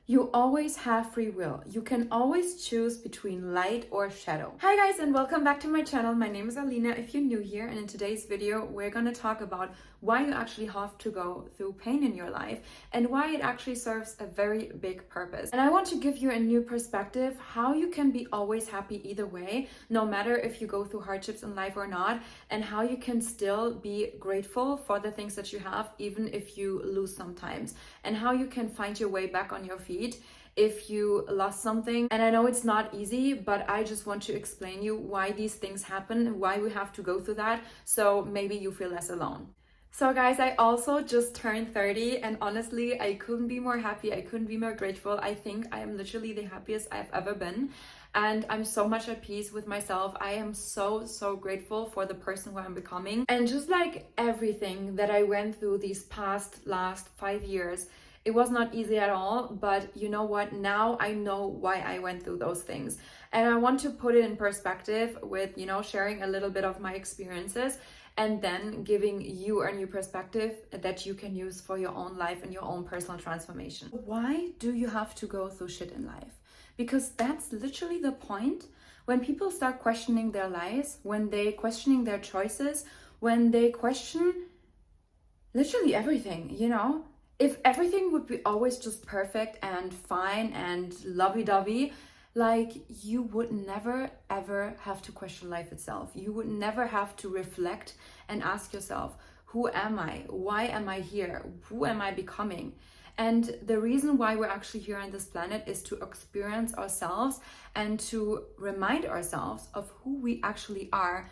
You always have free will. You can always choose between light or shadow. Hi guys, and welcome back to my channel. My name is Alina if you're new here, and in today's video we're going to talk about why you actually have to go through pain in your life and why it actually serves a very big purpose. And I want to give you a new perspective, how you can be always happy either way, no matter if you go through hardships in life or not, and how you can still be grateful for the things that you have even if you lose sometimes, and how you can find your way back on your feet if you lost something. And I know it's not easy, but I just want to explain you why these things happen, why we have to go through that, so maybe you feel less alone. So guys, I also just turned 30, and honestly, I couldn't be more happy. I couldn't be more grateful. I think I am literally the happiest I've ever been. And I'm so much at peace with myself. I am so grateful for the person who I'm becoming. And just like everything that I went through these last 5 years, it was not easy at all, but you know what? Now I know why I went through those things. And I want to put it in perspective with, sharing a little bit of my experiences and then giving you a new perspective that you can use for your own life and your own personal transformation. Why do you have to go through shit in life? Because that's literally the point. When people start questioning their lives, when they questioning their choices, when they question literally everything, if everything would be always just perfect and fine and lovey-dovey, like you would never ever have to question life itself. You would never have to reflect and ask yourself, who am I? Why am I here? Who am I becoming? And the reason why we're actually here on this planet is to experience ourselves and to remind ourselves of who we actually are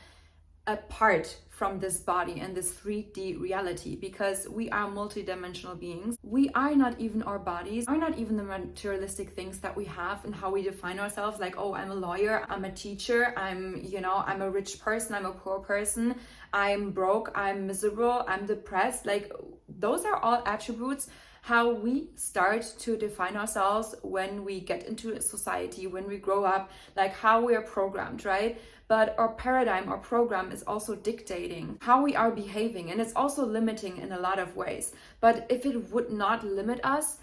apart from this body and this 3D reality, because we are multidimensional beings. We are not even our bodies, are not even the materialistic things that we have and how we define ourselves, like, oh, I'm a lawyer, I'm a teacher, I'm a rich person, I'm a poor person, I'm broke, I'm miserable, I'm depressed. Like, those are all attributes how we start to define ourselves when we get into society, when we grow up, like how we are programmed, right? But our paradigm, our program is also dictating how we are behaving, and it's also limiting in a lot of ways. But if it would not limit us,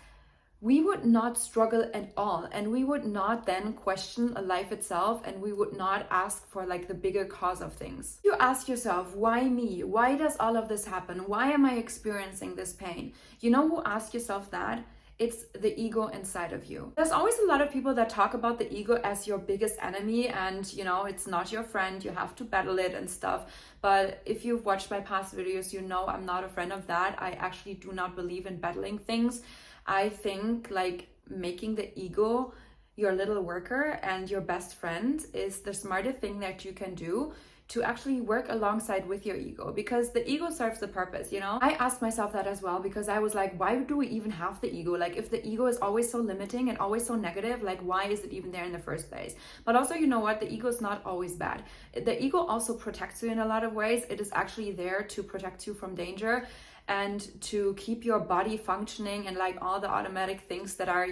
we would not struggle at all, and we would not then question life itself, and we would not ask for like the bigger cause of things. You ask yourself, why me? Why does all of this happen? Why am I experiencing this pain? You know who asked yourself that? It's the ego inside of you. There's always a lot of people that talk about the ego as your biggest enemy, and it's not your friend, you have to battle it and stuff. But if you've watched my past videos, I'm not a friend of that. I actually do not believe in battling things. I think like making the ego your little worker and your best friend is the smartest thing that you can do to actually work alongside with your ego, because the ego serves the purpose, I asked myself that as well, because I was like, why do we even have the ego? Like, if the ego is always so limiting and always so negative, like why is it even there in the first place? But also, you know what? The ego is not always bad. The ego also protects you in a lot of ways. It is actually there to protect you from danger and to keep your body functioning, and like all the automatic things that are,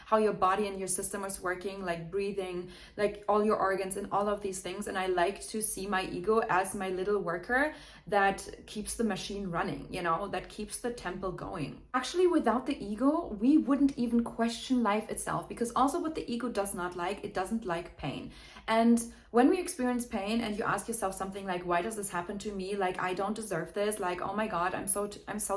how your body and your system is working, like breathing, like all your organs and all of these things. And I like to see my ego as my little worker that keeps the machine running, that keeps the temple going. Actually, without the ego, we wouldn't even question life itself, because also what the ego does not like, it doesn't like pain. And when we experience pain and you ask yourself something like, why does this happen to me? Like, I don't deserve this. Like, oh my God, I'm so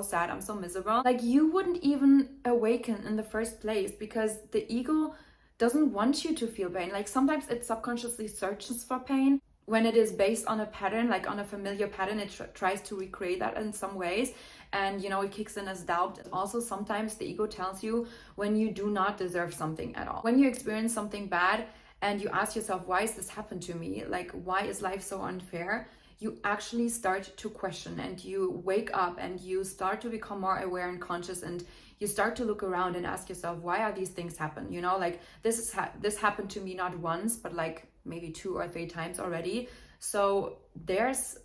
sad. I'm so miserable. Like, you wouldn't even awaken in the first place, because the ego doesn't want you to feel pain. Like, sometimes it subconsciously searches for pain. When it is based on a pattern, like on a familiar pattern, it tries to recreate that in some ways. And, it kicks in as doubt. Also, sometimes the ego tells you when you do not deserve something at all. When you experience something bad, and you ask yourself, why has this happened to me? Like, why is life so unfair? You actually start to question, and you wake up and you start to become more aware and conscious, and you start to look around and ask yourself, why are these things happen? Like this happened to me not once, but like maybe 2 or 3 times already. So there's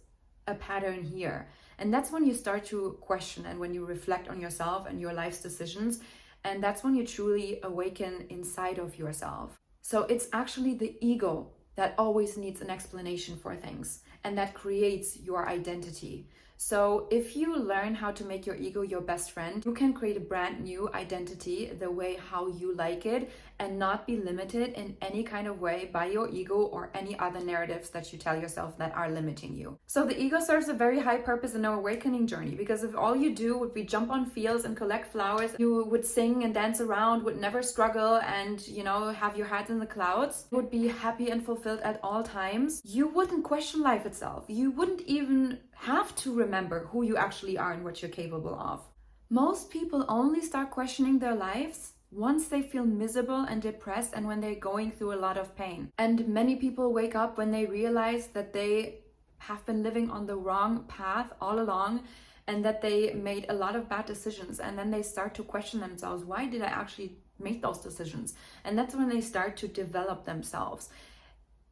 a pattern here. And that's when you start to question, and when you reflect on yourself and your life's decisions. And that's when you truly awaken inside of yourself. So it's actually the ego that always needs an explanation for things, and that creates your identity. So if you learn how to make your ego your best friend, you can create a brand new identity the way how you like it and not be limited in any kind of way by your ego or any other narratives that you tell yourself that are limiting you. So the ego serves a very high purpose in our awakening journey, because if all you do would be jump on fields and collect flowers, you would sing and dance around, would never struggle and, you know, have your head in the clouds, would be happy and fulfilled at all times, you wouldn't question life itself. You wouldn't even have to remember who you actually are and what you're capable of. Most people only start questioning their lives once they feel miserable and depressed and when they're going through a lot of pain. And many people wake up when they realize that they have been living on the wrong path all along and that they made a lot of bad decisions, and then they start to question themselves, why did I actually make those decisions? And that's when they start to develop themselves.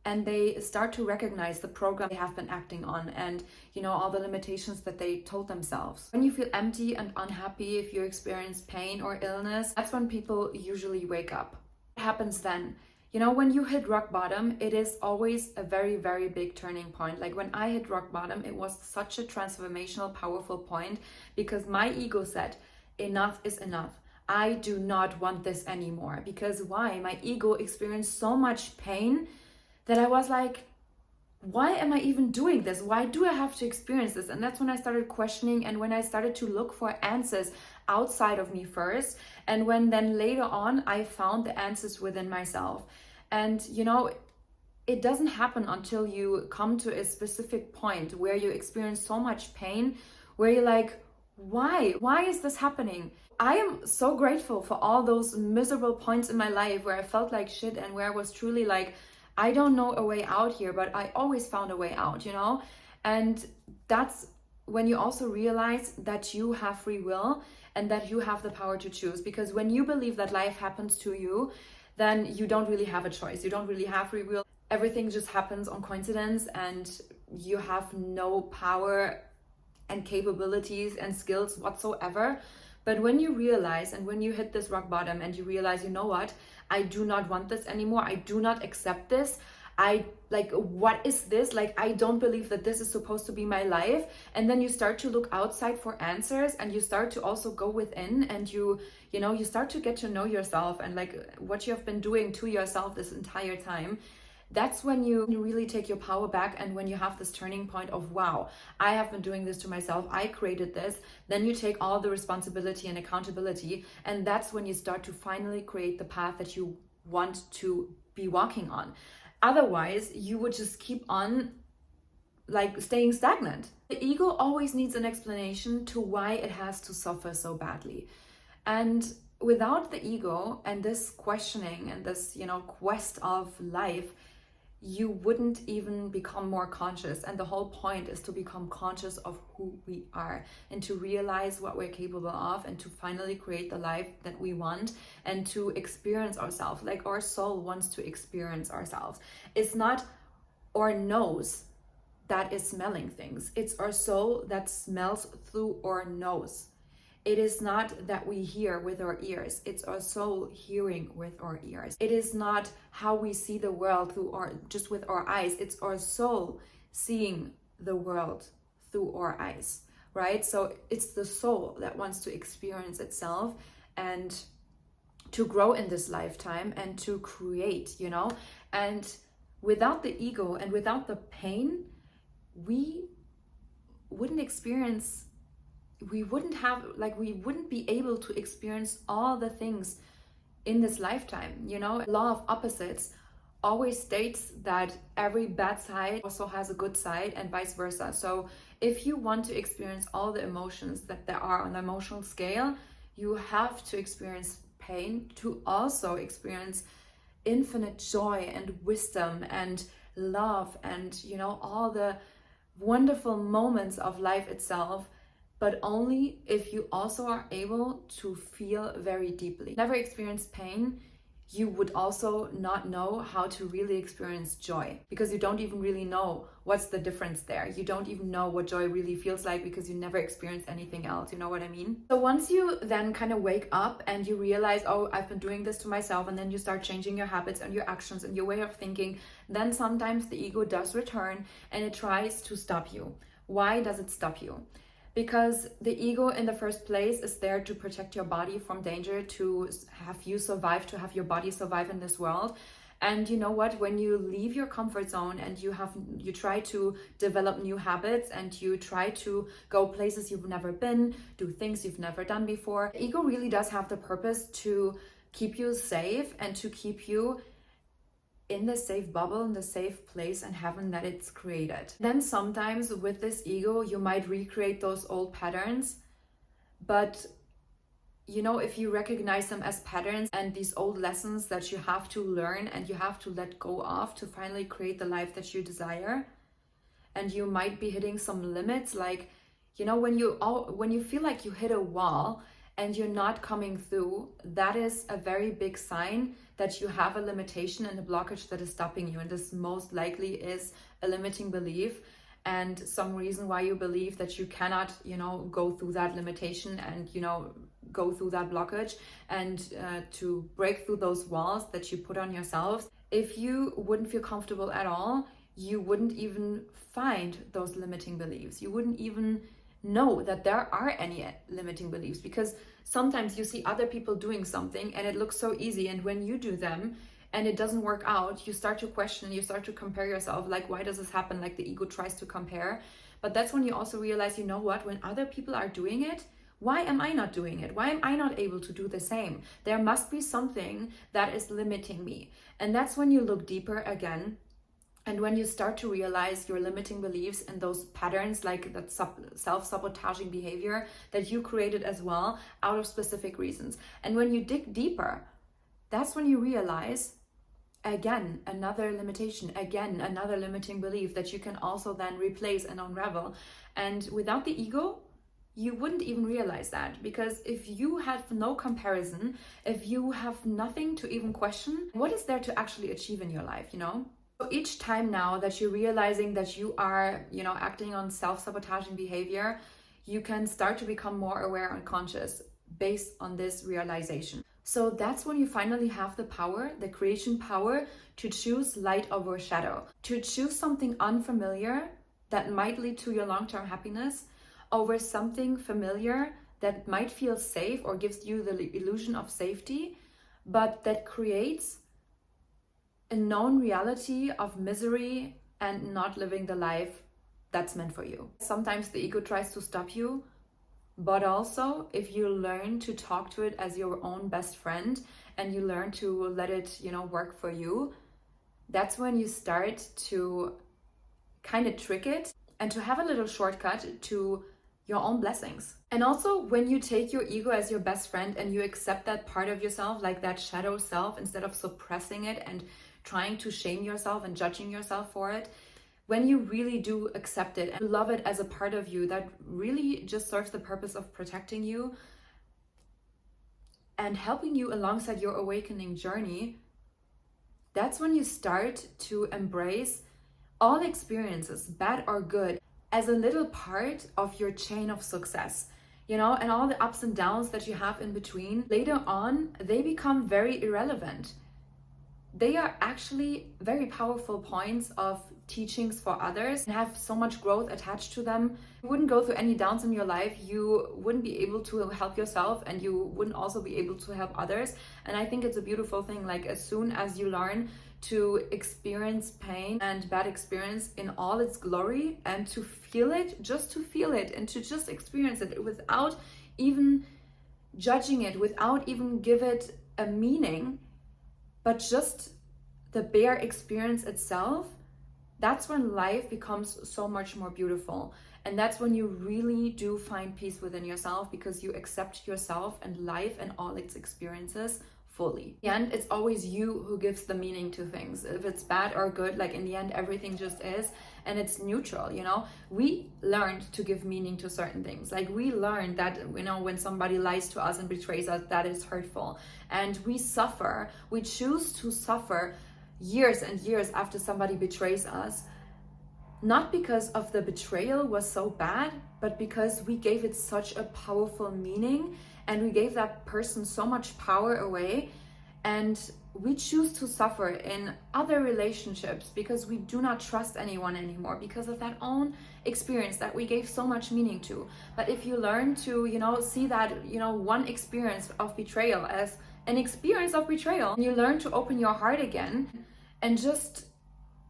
And they start to recognize the program they have been acting on and, you know, all the limitations that they told themselves. When you feel empty and unhappy, if you experience pain or illness, that's when people usually wake up. What happens then? You know, when you hit rock bottom, it is always a very, very big turning point. Like when I hit rock bottom, it was such a transformational, powerful point, because my ego said, enough is enough. I do not want this anymore. Because why? My ego experienced so much pain that I was like, why am I even doing this? Why do I have to experience this? And that's when I started questioning, and when I started to look for answers outside of me first. And when then later on, I found the answers within myself. And, you know, it doesn't happen until you come to a specific point where you experience so much pain, where you're like, why? Why is this happening? I am so grateful for all those miserable points in my life where I felt like shit and where I was truly like, I don't know a way out here, but I always found a way out, you know? And that's when you also realize that you have free will and that you have the power to choose. Because when you believe that life happens to you, then you don't really have a choice. You don't really have free will. Everything just happens on coincidence, and you have no power and capabilities and skills whatsoever. But when you realize, and when you hit this rock bottom and you realize, you know what, I do not want this anymore. I do not accept this. What is this? Like, I don't believe that this is supposed to be my life. And then you start to look outside for answers, and you start to also go within, and you start to get to know yourself and like what you have been doing to yourself this entire time. That's when you really take your power back, and when you have this turning point of, wow, I have been doing this to myself, I created this. Then you take all the responsibility and accountability, and that's when you start to finally create the path that you want to be walking on. Otherwise, you would just keep on like staying stagnant. The ego always needs an explanation to why it has to suffer so badly. And without the ego and this questioning and this, quest of life, you wouldn't even become more conscious. And the whole point is to become conscious of who we are and to realize what we're capable of, and to finally create the life that we want and to experience ourselves like our soul wants to experience ourselves. It's not our nose that is smelling things. It's our soul that smells through our nose. It is not that we hear with our ears. It's our soul hearing with our ears. It is not how we see the world just with our eyes. It's our soul seeing the world through our eyes, right? So it's the soul that wants to experience itself and to grow in this lifetime and to create, and without the ego and without the pain, we wouldn't be able to experience all the things in this lifetime. Law of opposites always states that every bad side also has a good side, and vice versa. So if you want to experience all the emotions that there are on the emotional scale, you have to experience pain to also experience infinite joy and wisdom and love and all the wonderful moments of life itself, but only if you also are able to feel very deeply. Never experience pain, you would also not know how to really experience joy, because you don't even really know what's the difference there. You don't even know what joy really feels like because you never experienced anything else. You know what I mean? So once you then kind of wake up and you realize, oh, I've been doing this to myself, and then you start changing your habits and your actions and your way of thinking, then sometimes the ego does return and it tries to stop you. Why does it stop you? Because the ego in the first place is there to protect your body from danger, to have you survive, to have your body survive in this world. And you know what, when you leave your comfort zone and you try to develop new habits and you try to go places you've never been, do things you've never done before, ego really does have the purpose to keep you safe and to keep you in the safe bubble, in the safe place and heaven that it's created. Then sometimes with this ego, you might recreate those old patterns, but you know, if you recognize them as patterns and these old lessons that you have to learn and you have to let go of to finally create the life that you desire, and you might be hitting some limits, like, you know, when you feel like you hit a wall and you're not coming through, that is a very big sign that you have a limitation and a blockage that is stopping you. And this most likely is a limiting belief and some reason why you believe that you cannot, you know, go through that limitation and, you know, go through that blockage and to break through those walls that you put on yourselves. If you wouldn't feel comfortable at all, you wouldn't even find those limiting beliefs. You wouldn't even know that there are any limiting beliefs, because sometimes you see other people doing something and it looks so easy, and when you do them and it doesn't work out, you start to question, you start to compare yourself, like, why does this happen? Like, the ego tries to compare. But that's when you also realize, you know what, when other people are doing it, why am I not doing it? Why am I not able to do the same? There must be something that is limiting me. And that's when you look deeper again. And when you start to realize your limiting beliefs and those patterns, like that self-sabotaging behavior that you created as well out of specific reasons. And when you dig deeper, that's when you realize, again, another limitation, again, another limiting belief that you can also then replace and unravel. And without the ego, you wouldn't even realize that, because if you have no comparison, if you have nothing to even question, what is there to actually achieve in your life, you know? So each time now that you're realizing that you are, you know, acting on self-sabotaging behavior, you can start to become more aware and conscious based on this realization. So that's when you finally have the power, the creation power, to choose light over shadow, to choose something unfamiliar that might lead to your long-term happiness over something familiar that might feel safe or gives you the illusion of safety, but that creates a known reality of misery and not living the life that's meant for you. Sometimes the ego tries to stop you, but also if you learn to talk to it as your own best friend and you learn to let it, you know, work for you, that's when you start to kind of trick it and to have a little shortcut to your own blessings. And also when you take your ego as your best friend and you accept that part of yourself, like that shadow self, instead of suppressing it and trying to shame yourself and judging yourself for it, when you really do accept it and love it as a part of you that really just serves the purpose of protecting you and helping you alongside your awakening journey, that's when you start to embrace all experiences, bad or good, as a little part of your chain of success, you know, and all the ups and downs that you have in between. Later on, they become very irrelevant. They are actually very powerful points of teachings for others and have so much growth attached to them. You wouldn't go through any downs in your life, you wouldn't be able to help yourself, and you wouldn't also be able to help others. And I think it's a beautiful thing, like as soon as you learn to experience pain and bad experience in all its glory and to feel it, just to feel it and to just experience it without even judging it, without even give it a meaning, but just the bare experience itself, that's when life becomes so much more beautiful. And that's when you really do find peace within yourself, because you accept yourself and life and all its experiences fully. In the end, it's always you who gives the meaning to things. If it's bad or good, like in the end, everything just is, and it's neutral, you know? We learned to give meaning to certain things. Like we learned that, you know, when somebody lies to us and betrays us, that is hurtful. And we suffer, we choose to suffer years and years after somebody betrays us, not because of the betrayal was so bad, but because we gave it such a powerful meaning and we gave that person so much power away, And we choose to suffer in other relationships because we do not trust anyone anymore because of that own experience that we gave so much meaning to. But if you learn to, see that, one experience of betrayal as an experience of betrayal, and you learn to open your heart again and just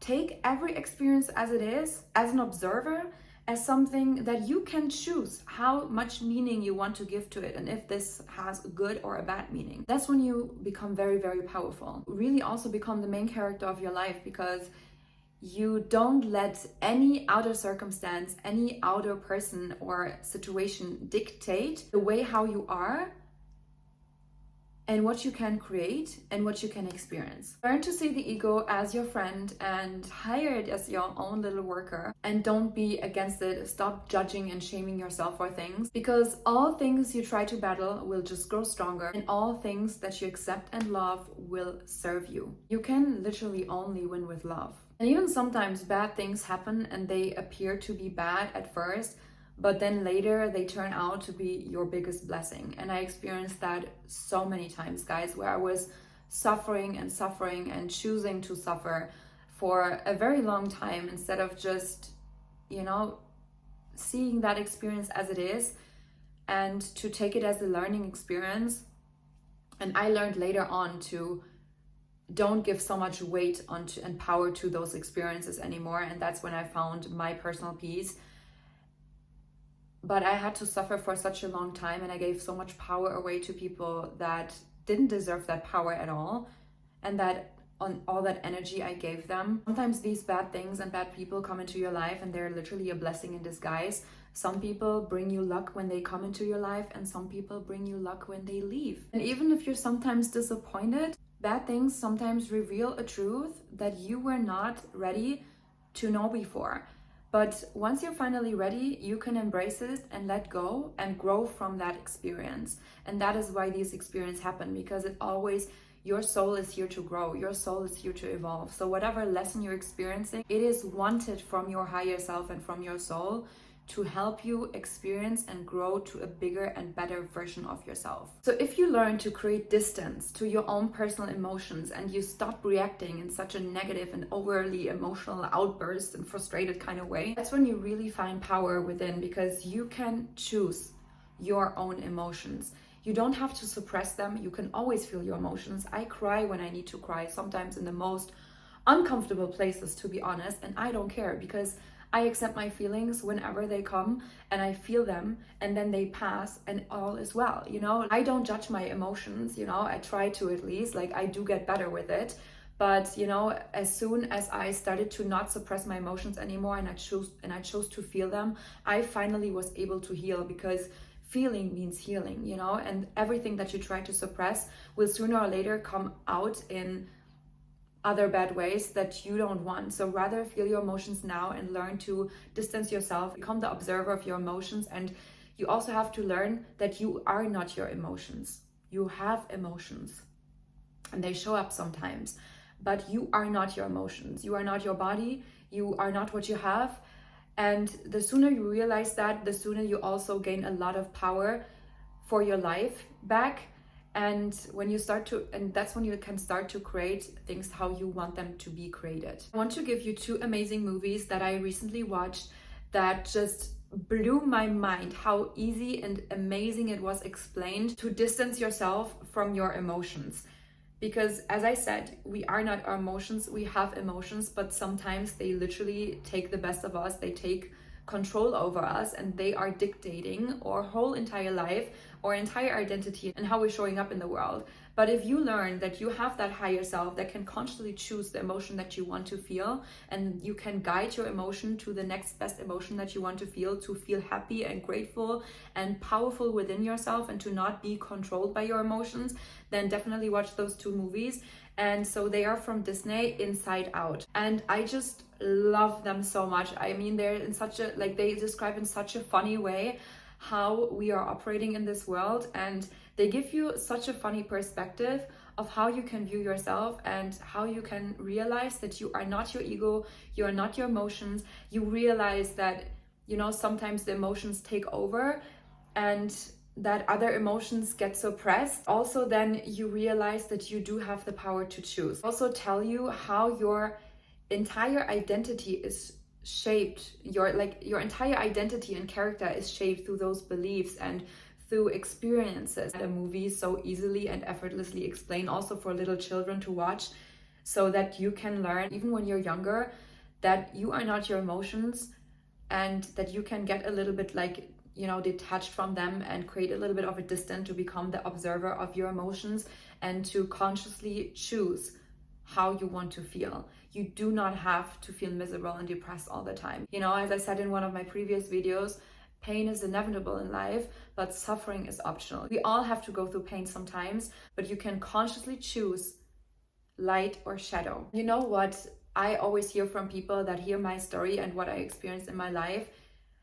take every experience as it is, as an observer, as something that you can choose how much meaning you want to give to it, and if this has a good or a bad meaning. That's when you become very, very powerful. Really also become the main character of your life, because you don't let any outer circumstance, any outer person or situation dictate the way how you are and what you can create and what you can experience. Learn to see the ego as your friend and hire it as your own little worker, and don't be against it. Stop judging and shaming yourself for things, because all things you try to battle will just grow stronger, and all things that you accept and love will serve you. You can literally only win with love. And even sometimes bad things happen and they appear to be bad at first, but then later they turn out to be your biggest blessing. And I experienced that so many times, guys, where I was suffering and choosing to suffer for a very long time, instead of just, seeing that experience as it is and to take it as a learning experience. And I learned later on to don't give so much weight onto and power to those experiences anymore. And that's when I found my personal peace. But I had to suffer for such a long time, and I gave so much power away to people that didn't deserve that power at all, and that on all that energy I gave them. Sometimes these bad things and bad people come into your life and they're literally a blessing in disguise. Some people bring you luck when they come into your life, and some people bring you luck when they leave. And even if you're sometimes disappointed, bad things sometimes reveal a truth that you were not ready to know before. But once you're finally ready, you can embrace it and let go and grow from that experience. And that is why these experiences happen, because your soul is here to grow. Your soul is here to evolve. So whatever lesson you're experiencing, it is wanted from your higher self and from your soul to help you experience and grow to a bigger and better version of yourself. So if you learn to create distance to your own personal emotions, and you stop reacting in such a negative and overly emotional outburst and frustrated kind of way, that's when you really find power within, because you can choose your own emotions. You don't have to suppress them. You can always feel your emotions. I cry when I need to cry, sometimes in the most uncomfortable places, to be honest, and I don't care, because I accept my feelings whenever they come, and I feel them, and then they pass, and all is well. I don't judge my emotions. I try to, at least. I do get better with it. But as soon as I started to not suppress my emotions anymore, and I chose to feel them, I finally was able to heal, because feeling means healing, and everything that you try to suppress will sooner or later come out in other bad ways that you don't want. So rather feel your emotions now and learn to distance yourself, become the observer of your emotions. And you also have to learn that you are not your emotions. You have emotions and they show up sometimes, but you are not your emotions. You are not your body. You are not what you have. And the sooner you realize that, the sooner you also gain a lot of power for your life back. And that's when you can start to create things how you want them to be created. I want to give you 2 amazing movies that I recently watched that just blew my mind, how easy and amazing it was explained to distance yourself from your emotions. Because as I said, we are not our emotions. We have emotions, but sometimes they literally take the best of us. They take control over us, and they are dictating our whole entire life, or entire identity, and how we're showing up in the world. But if you learn that you have that higher self that can constantly choose the emotion that you want to feel, and you can guide your emotion to the next best emotion that you want to feel happy and grateful and powerful within yourself, and to not be controlled by your emotions, then definitely watch those 2 movies. And so they are from Disney, Inside Out. And I just love them so much. I mean, they're in such a, they describe in such a funny way how we are operating in this world. And they give you such a funny perspective of how you can view yourself, and how you can realize that you are not your ego, you are not your emotions. You realize that, sometimes the emotions take over, and that other emotions get suppressed, also then you realize that you do have the power to choose. Also tell you how your entire identity is shaped, your entire identity and character is shaped through those beliefs and through experiences. The movie so easily and effortlessly explain, also for little children to watch, so that you can learn even when you're younger that you are not your emotions, and that you can get a little bit detached from them and create a little bit of a distance to become the observer of your emotions and to consciously choose how you want to feel. You do not have to feel miserable and depressed all the time. As I said in one of my previous videos, pain is inevitable in life, but suffering is optional. We all have to go through pain sometimes, but you can consciously choose light or shadow. You know what I always hear from people that hear my story and what I experienced in my life?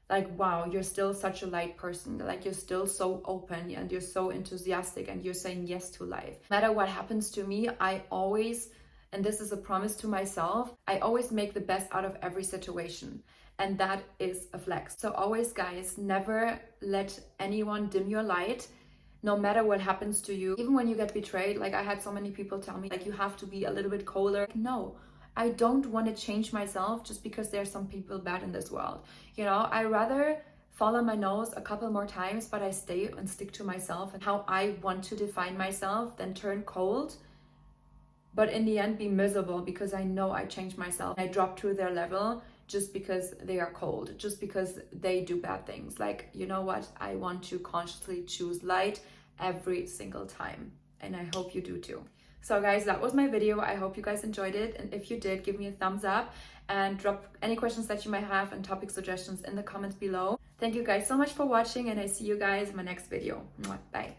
Like, wow, you're still such a light person. Like, you're still so open and you're so enthusiastic and you're saying yes to life. No matter what happens to me, I always, and this is a promise to myself, I always make the best out of every situation. And that is a flex. So always, guys, never let anyone dim your light, no matter what happens to you. Even when you get betrayed, like I had so many people tell me, like, you have to be a little bit colder. No, I don't want to change myself just because there's some people bad in this world. I rather follow my nose a couple more times, but I stay and stick to myself and how I want to define myself than turn cold, but in the end be miserable because I know I changed myself. I drop to their level just because they are cold, just because they do bad things. Like, you know what? I want to consciously choose light every single time. And I hope you do too. So guys, that was my video. I hope you guys enjoyed it. And if you did, give me a thumbs up and drop any questions that you might have and topic suggestions in the comments below. Thank you guys so much for watching, and I see you guys in my next video. Bye.